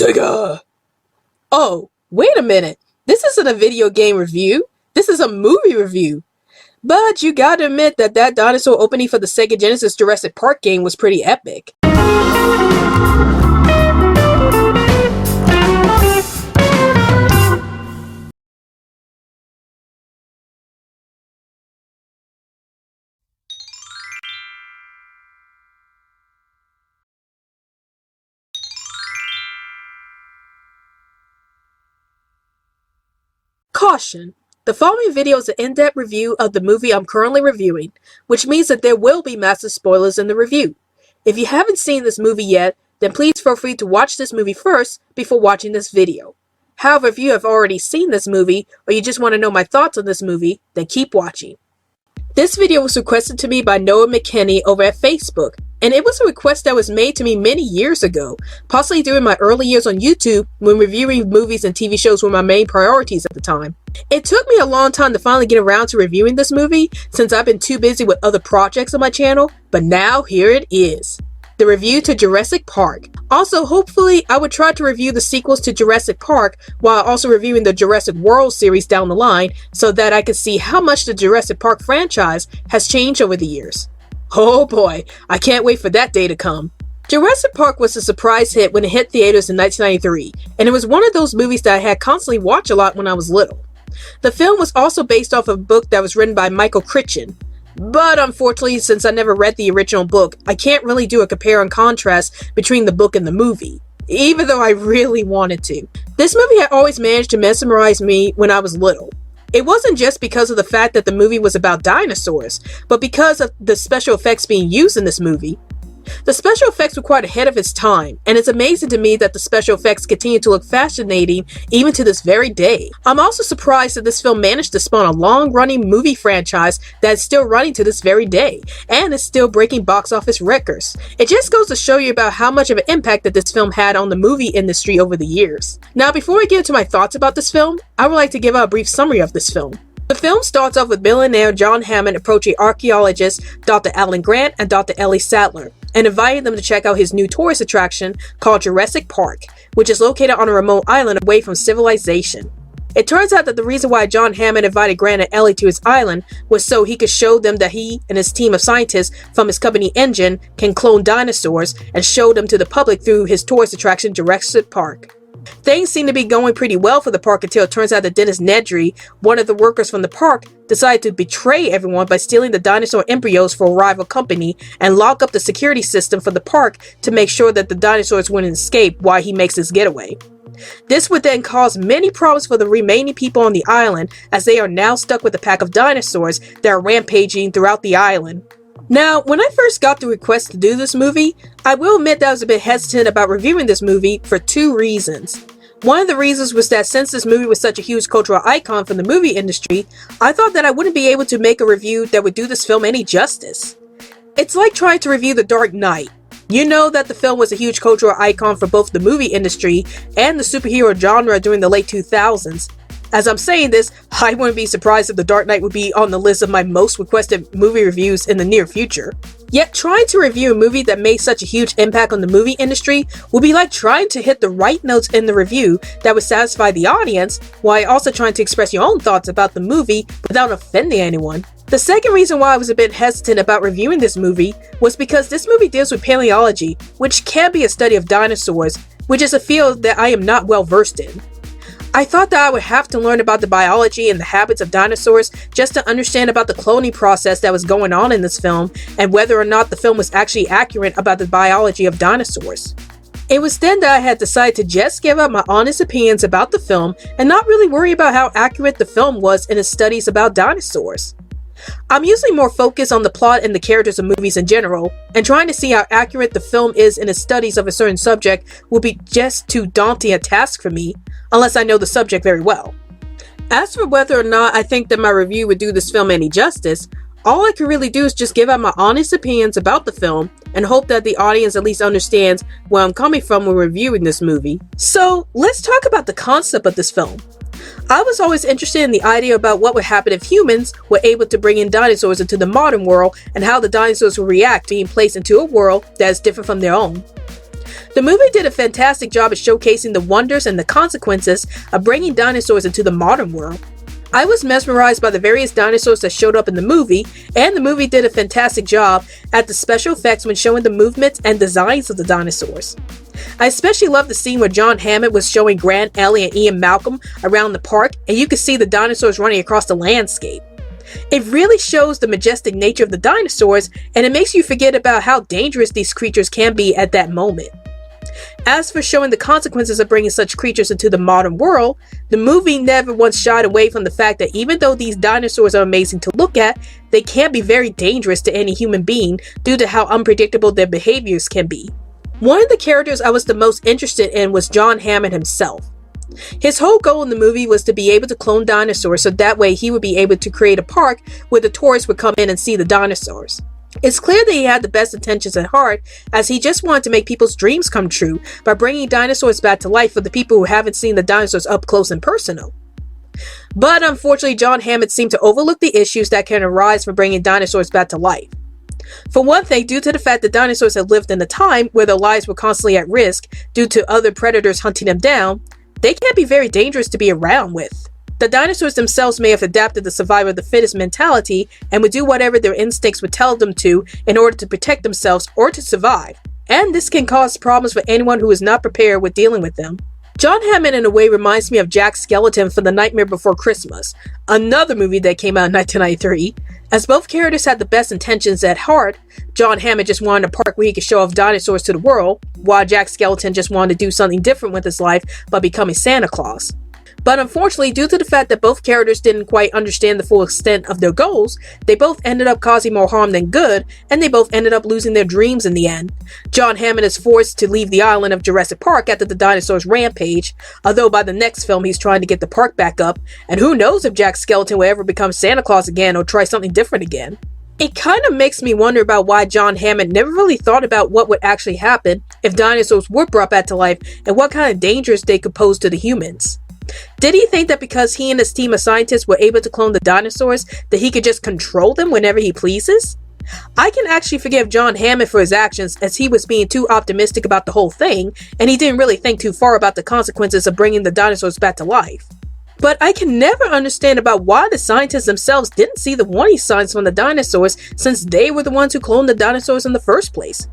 Sega! Oh, wait a minute. This isn't a video game review. This is a movie review. But you gotta admit that dinosaur opening for the Sega Genesis Jurassic Park game was pretty epic. Caution! The following video is an in-depth review of the movie I'm currently reviewing, which means that there will be massive spoilers in the review. If you haven't seen this movie yet, then please feel free to watch this movie first before watching this video. However, if you have already seen this movie, or you just want to know my thoughts on this movie, then keep watching. This video was requested to me by Noah McKinney over at Facebook, and it was a request that was made to me many years ago, possibly during my early years on YouTube when reviewing movies and TV shows were my main priorities at the time. It took me a long time to finally get around to reviewing this movie since I've been too busy with other projects on my channel, but now here it is. The review to Jurassic Park. Also, hopefully, I would try to review the sequels to Jurassic Park while also reviewing the Jurassic World series down the line so that I could see how much the Jurassic Park franchise has changed over the years. Oh boy, I can't wait for that day to come. Jurassic Park was a surprise hit when it hit theaters in 1993, and it was one of those movies that I had constantly watched a lot when I was little. The film was also based off of a book that was written by Michael Crichton. But unfortunately, since I never read the original book, I can't really do a compare and contrast between the book and the movie, even though I really wanted to. This movie had always managed to mesmerize me when I was little. It wasn't just because of the fact that the movie was about dinosaurs, but because of the special effects being used in this movie. The special effects were quite ahead of its time, and it's amazing to me that the special effects continue to look fascinating even to this very day. I'm also surprised that this film managed to spawn a long-running movie franchise that is still running to this very day, and is still breaking box office records. It just goes to show you about how much of an impact that this film had on the movie industry over the years. Now, before I get into my thoughts about this film, I would like to give out a brief summary of this film. The film starts off with billionaire John Hammond approaching archaeologists Dr. Alan Grant and Dr. Ellie Sattler, and inviting them to check out his new tourist attraction called Jurassic Park, which is located on a remote island away from civilization. It turns out that the reason why John Hammond invited Grant and Ellie to his island was so he could show them that he and his team of scientists from his company Engine can clone dinosaurs and show them to the public through his tourist attraction Jurassic Park. Things seem to be going pretty well for the park until it turns out that Dennis Nedry, one of the workers from the park, decided to betray everyone by stealing the dinosaur embryos for a rival company and lock up the security system for the park to make sure that the dinosaurs wouldn't escape while he makes his getaway. This would then cause many problems for the remaining people on the island, as they are now stuck with a pack of dinosaurs that are rampaging throughout the island. Now, when I first got the request to do this movie, I will admit that I was a bit hesitant about reviewing this movie for two reasons. One of the reasons was that since this movie was such a huge cultural icon from the movie industry, I thought that I wouldn't be able to make a review that would do this film any justice. It's like trying to review The Dark Knight. You know that the film was a huge cultural icon for both the movie industry and the superhero genre during the late 2000s. As I'm saying this, I wouldn't be surprised if The Dark Knight would be on the list of my most requested movie reviews in the near future. Yet trying to review a movie that made such a huge impact on the movie industry would be like trying to hit the right notes in the review that would satisfy the audience, while also trying to express your own thoughts about the movie without offending anyone. The second reason why I was a bit hesitant about reviewing this movie was because this movie deals with paleontology, which can be a study of dinosaurs, which is a field that I am not well versed in. I thought that I would have to learn about the biology and the habits of dinosaurs just to understand about the cloning process that was going on in this film and whether or not the film was actually accurate about the biology of dinosaurs. It was then that I had decided to just give out my honest opinions about the film and not really worry about how accurate the film was in its studies about dinosaurs. I'm usually more focused on the plot and the characters of movies in general, and trying to see how accurate the film is in its studies of a certain subject will be just too daunting a task for me, unless I know the subject very well. As for whether or not I think that my review would do this film any justice, all I can really do is just give out my honest opinions about the film and hope that the audience at least understands where I'm coming from when reviewing this movie. So let's talk about the concept of this film. I was always interested in the idea about what would happen if humans were able to bring in dinosaurs into the modern world and how the dinosaurs would react being placed into a world that is different from their own. The movie did a fantastic job of showcasing the wonders and the consequences of bringing dinosaurs into the modern world. I was mesmerized by the various dinosaurs that showed up in the movie, and the movie did a fantastic job at the special effects when showing the movements and designs of the dinosaurs. I especially loved the scene where John Hammond was showing Grant, Ellie, and Ian Malcolm around the park, and you could see the dinosaurs running across the landscape. It really shows the majestic nature of the dinosaurs, and it makes you forget about how dangerous these creatures can be at that moment. As for showing the consequences of bringing such creatures into the modern world, the movie never once shied away from the fact that even though these dinosaurs are amazing to look at, they can be very dangerous to any human being due to how unpredictable their behaviors can be. One of the characters I was the most interested in was John Hammond himself. His whole goal in the movie was to be able to clone dinosaurs so that way he would be able to create a park where the tourists would come in and see the dinosaurs. It's clear that he had the best intentions at heart, as he just wanted to make people's dreams come true by bringing dinosaurs back to life for the people who haven't seen the dinosaurs up close and personal. But unfortunately, John Hammond seemed to overlook the issues that can arise from bringing dinosaurs back to life. For one thing, due to the fact that dinosaurs had lived in a time where their lives were constantly at risk due to other predators hunting them down, they can be very dangerous to be around with. The dinosaurs themselves may have adapted the survival of the fittest mentality and would do whatever their instincts would tell them to in order to protect themselves or to survive, and this can cause problems for anyone who is not prepared with dealing with them. John Hammond in a way reminds me of Jack Skellington from The Nightmare Before Christmas, another movie that came out in 1993. As both characters had the best intentions at heart, John Hammond just wanted a park where he could show off dinosaurs to the world, while Jack Skellington just wanted to do something different with his life by becoming Santa Claus. But unfortunately, due to the fact that both characters didn't quite understand the full extent of their goals, they both ended up causing more harm than good, and they both ended up losing their dreams in the end. John Hammond is forced to leave the island of Jurassic Park after the dinosaurs rampage, although by the next film he's trying to get the park back up, and who knows if Jack Skellington will ever become Santa Claus again or try something different again. It kind of makes me wonder about why John Hammond never really thought about what would actually happen if dinosaurs were brought back to life and what kind of dangers they could pose to the humans. Did he think that because he and his team of scientists were able to clone the dinosaurs, that he could just control them whenever he pleases? I can actually forgive John Hammond for his actions, as he was being too optimistic about the whole thing, and he didn't really think too far about the consequences of bringing the dinosaurs back to life. But I can never understand about why the scientists themselves didn't see the warning signs from the dinosaurs, since they were the ones who cloned the dinosaurs in the first place.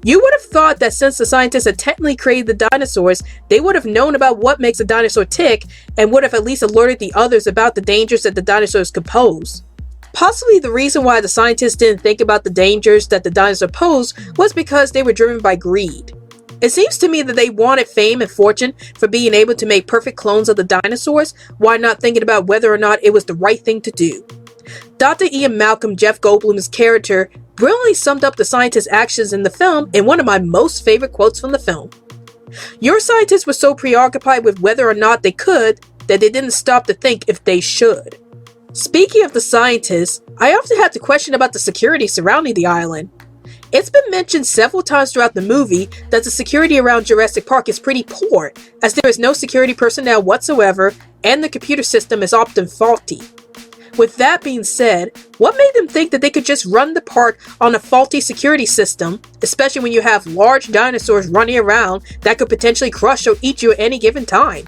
You would have thought that since the scientists had technically created the dinosaurs, they would have known about what makes a dinosaur tick and would have at least alerted the others about the dangers that the dinosaurs could pose. Possibly the reason why the scientists didn't think about the dangers that the dinosaur posed was because they were driven by greed. It seems to me that they wanted fame and fortune for being able to make perfect clones of the dinosaurs, while not thinking about whether or not it was the right thing to do. Dr. Ian Malcolm, Jeff Goldblum's character, brilliantly summed up the scientists' actions in the film in one of my most favorite quotes from the film. "Your scientists were so preoccupied with whether or not they could that they didn't stop to think if they should." Speaking of the scientists, I often have to question about the security surrounding the island. It's been mentioned several times throughout the movie that the security around Jurassic Park is pretty poor, as there is no security personnel whatsoever and the computer system is often faulty. With that being said, what made them think that they could just run the park on a faulty security system, especially when you have large dinosaurs running around that could potentially crush or eat you at any given time?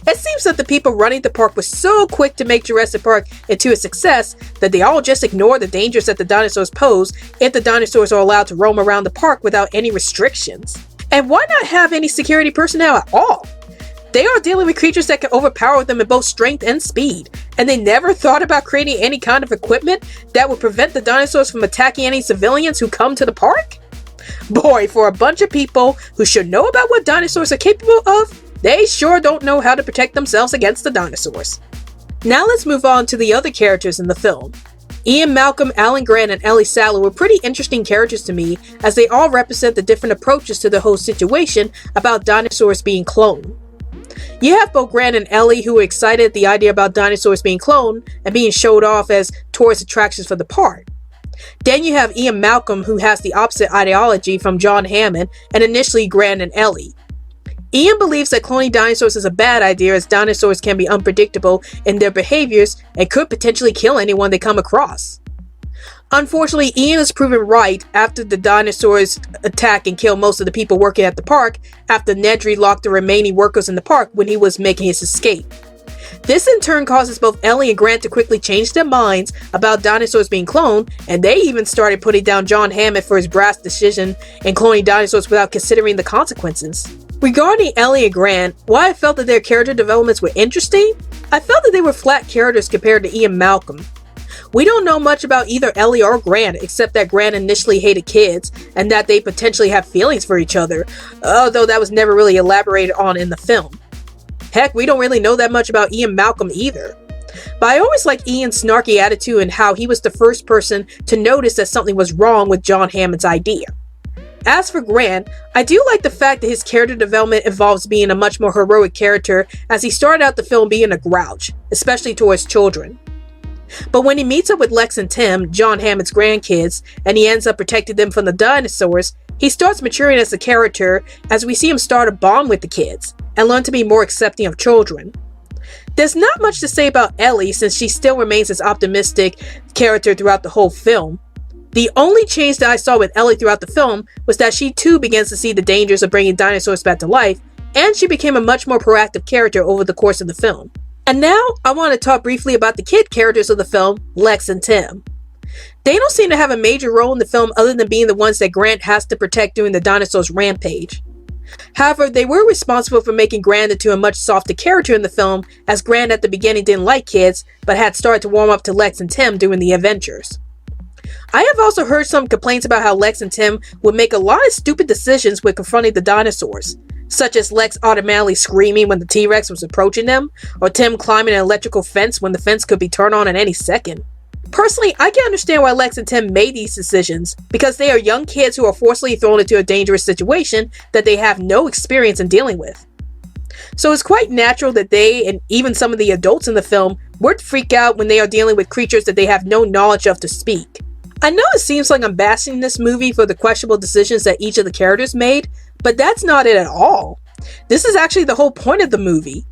It seems that the people running the park were so quick to make Jurassic Park into a success that they all just ignore the dangers that the dinosaurs pose if the dinosaurs are allowed to roam around the park without any restrictions. And why not have any security personnel at all? They are dealing with creatures that can overpower them in both strength and speed, and they never thought about creating any kind of equipment that would prevent the dinosaurs from attacking any civilians who come to the park? Boy, for a bunch of people who should know about what dinosaurs are capable of, they sure don't know how to protect themselves against the dinosaurs. Now let's move on to the other characters in the film. Ian Malcolm, Alan Grant, and Ellie Sattler were pretty interesting characters to me, as they all represent the different approaches to the whole situation about dinosaurs being cloned. You have both Grant and Ellie, who were excited at the idea about dinosaurs being cloned and being showed off as tourist attractions for the park. Then you have Ian Malcolm, who has the opposite ideology from John Hammond, and initially Grant and Ellie. Ian believes that cloning dinosaurs is a bad idea, as dinosaurs can be unpredictable in their behaviors and could potentially kill anyone they come across. Unfortunately, Ian is proven right after the dinosaurs attack and kill most of the people working at the park after Nedry locked the remaining workers in the park when he was making his escape. This in turn causes both Ellie and Grant to quickly change their minds about dinosaurs being cloned, and they even started putting down John Hammond for his brash decision in cloning dinosaurs without considering the consequences. Regarding Ellie and Grant, while I felt that their character developments were interesting, I felt that they were flat characters compared to Ian Malcolm. We don't know much about either Ellie or Grant, except that Grant initially hated kids, and that they potentially have feelings for each other, although that was never really elaborated on in the film. Heck, we don't really know that much about Ian Malcolm either. But I always liked Ian's snarky attitude and how he was the first person to notice that something was wrong with John Hammond's idea. As for Grant, I do like the fact that his character development involves being a much more heroic character, as he started out the film being a grouch, especially towards children. But when he meets up with Lex and Tim, John Hammond's grandkids, and he ends up protecting them from the dinosaurs, he starts maturing as a character as we see him start a bond with the kids, and learn to be more accepting of children. There's not much to say about Ellie since she still remains this optimistic character throughout the whole film. The only change that I saw with Ellie throughout the film was that she too begins to see the dangers of bringing dinosaurs back to life, and she became a much more proactive character over the course of the film. And now, I want to talk briefly about the kid characters of the film, Lex and Tim. They don't seem to have a major role in the film other than being the ones that Grant has to protect during the dinosaurs' rampage. However, they were responsible for making Grant into a much softer character in the film, as Grant at the beginning didn't like kids, but had started to warm up to Lex and Tim during the adventures. I have also heard some complaints about how Lex and Tim would make a lot of stupid decisions when confronting the dinosaurs, such as Lex automatically screaming when the T-Rex was approaching them, or Tim climbing an electrical fence when the fence could be turned on at any second. Personally, I can understand why Lex and Tim made these decisions, because they are young kids who are forcibly thrown into a dangerous situation that they have no experience in dealing with. So it's quite natural that they, and even some of the adults in the film, would freak out when they are dealing with creatures that they have no knowledge of to speak. I know it seems like I'm bashing this movie for the questionable decisions that each of the characters made, but that's not it at all. This is actually the whole point of the movie.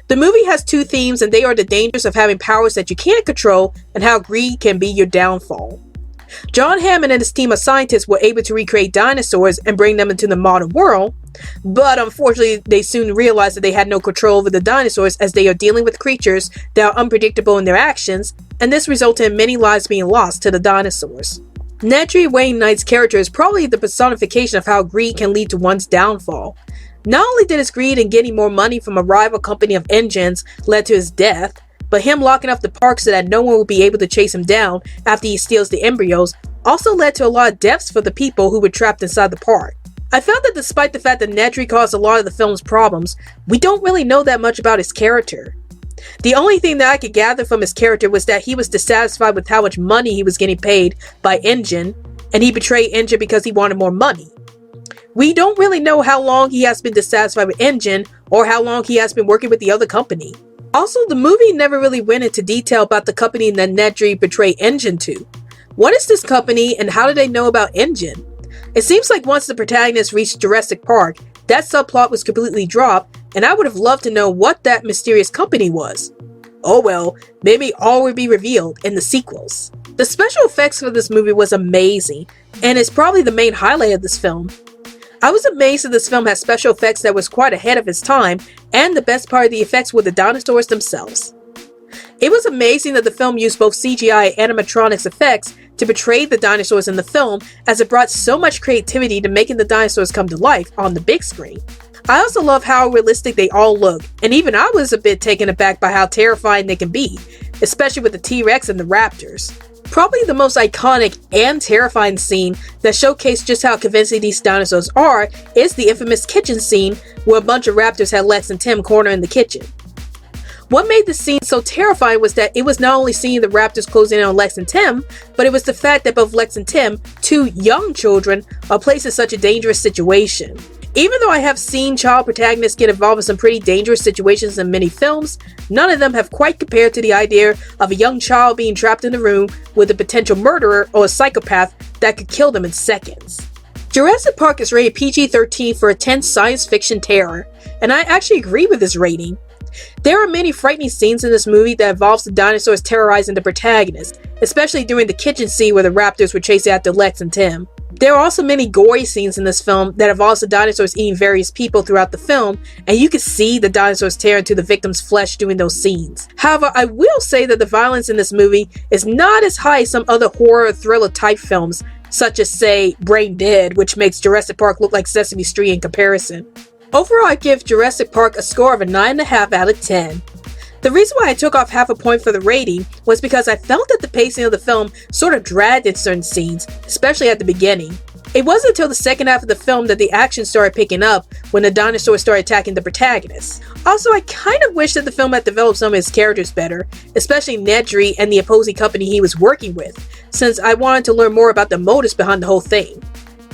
The movie has two themes, and they are the dangers of having powers that you can't control and how greed can be your downfall. John Hammond and his team of scientists were able to recreate dinosaurs and bring them into the modern world, but unfortunately they soon realized that they had no control over the dinosaurs, as they are dealing with creatures that are unpredictable in their actions, and this resulted in many lives being lost to the dinosaurs. Nedry Wayne Knight's character is probably the personification of how greed can lead to one's downfall. Not only did his greed in getting more money from a rival company of engines led to his death, but him locking up the park so that no one will be able to chase him down after he steals the embryos also led to a lot of deaths for the people who were trapped inside the park. I felt that despite the fact that Nedry caused a lot of the film's problems, we don't really know that much about his character. The only thing that I could gather from his character was that he was dissatisfied with how much money he was getting paid by Engine, and he betrayed Engine because he wanted more money. We don't really know how long he has been dissatisfied with Engine, or how long he has been working with the other company. Also, the movie never really went into detail about the company that Nedry betrayed Engine to. What is this company, and how did they know about Engine? It seems like once the protagonist reached Jurassic Park, that subplot was completely dropped, and I would have loved to know what that mysterious company was. Oh well, maybe all will be revealed in the sequels. The special effects for this movie was amazing, and it's probably the main highlight of this film. I was amazed that this film had special effects that was quite ahead of its time, and the best part of the effects were the dinosaurs themselves. It was amazing that the film used both CGI and animatronics effects to portray the dinosaurs in the film, as it brought so much creativity to making the dinosaurs come to life on the big screen. I also love how realistic they all look, and even I was a bit taken aback by how terrifying they can be, especially with the T-Rex and the raptors. Probably the most iconic and terrifying scene that showcased just how convincing these dinosaurs are is the infamous kitchen scene where a bunch of raptors had Lex and Tim cornered in the kitchen. What made this scene so terrifying was that it was not only seeing the raptors closing in on Lex and Tim, but it was the fact that both Lex and Tim, two young children, are placed in such a dangerous situation. Even though I have seen child protagonists get involved in some pretty dangerous situations in many films, none of them have quite compared to the idea of a young child being trapped in a room with a potential murderer or a psychopath that could kill them in seconds. Jurassic Park is rated PG-13 for intense science fiction terror, and I actually agree with this rating. There are many frightening scenes in this movie that involves the dinosaurs terrorizing the protagonist, especially during the kitchen scene where the raptors were chasing after Lex and Tim. There are also many gory scenes in this film that involves the dinosaurs eating various people throughout the film, and you can see the dinosaurs tear into the victim's flesh during those scenes. However, I will say that the violence in this movie is not as high as some other horror or thriller type films, such as, say, Brain Dead, which makes Jurassic Park look like Sesame Street in comparison. Overall, I give Jurassic Park a score of a 9.5 out of 10. The reason why I took off half a point for the rating was because I felt that the pacing of the film sort of dragged in certain scenes, especially at the beginning. It wasn't until the second half of the film that the action started picking up when the dinosaurs started attacking the protagonist. Also, I kind of wish that the film had developed some of his characters better, especially Nedry and the opposing company he was working with, since I wanted to learn more about the motives behind the whole thing.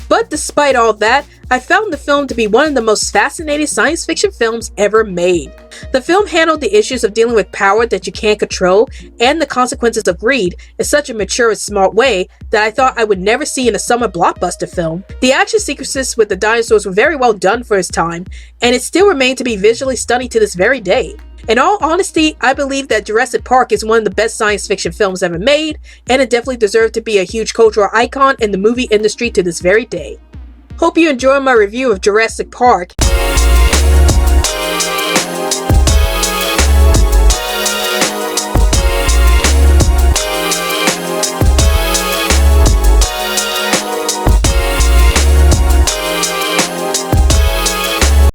But despite all that, I found the film to be one of the most fascinating science fiction films ever made. The film handled the issues of dealing with power that you can't control and the consequences of greed in such a mature and smart way that I thought I would never see in a summer blockbuster film. The action sequences with the dinosaurs were very well done for its time, and it still remained to be visually stunning to this very day. In all honesty, I believe that Jurassic Park is one of the best science fiction films ever made, and it definitely deserved to be a huge cultural icon in the movie industry to this very day. Hope you enjoyed my review of Jurassic Park.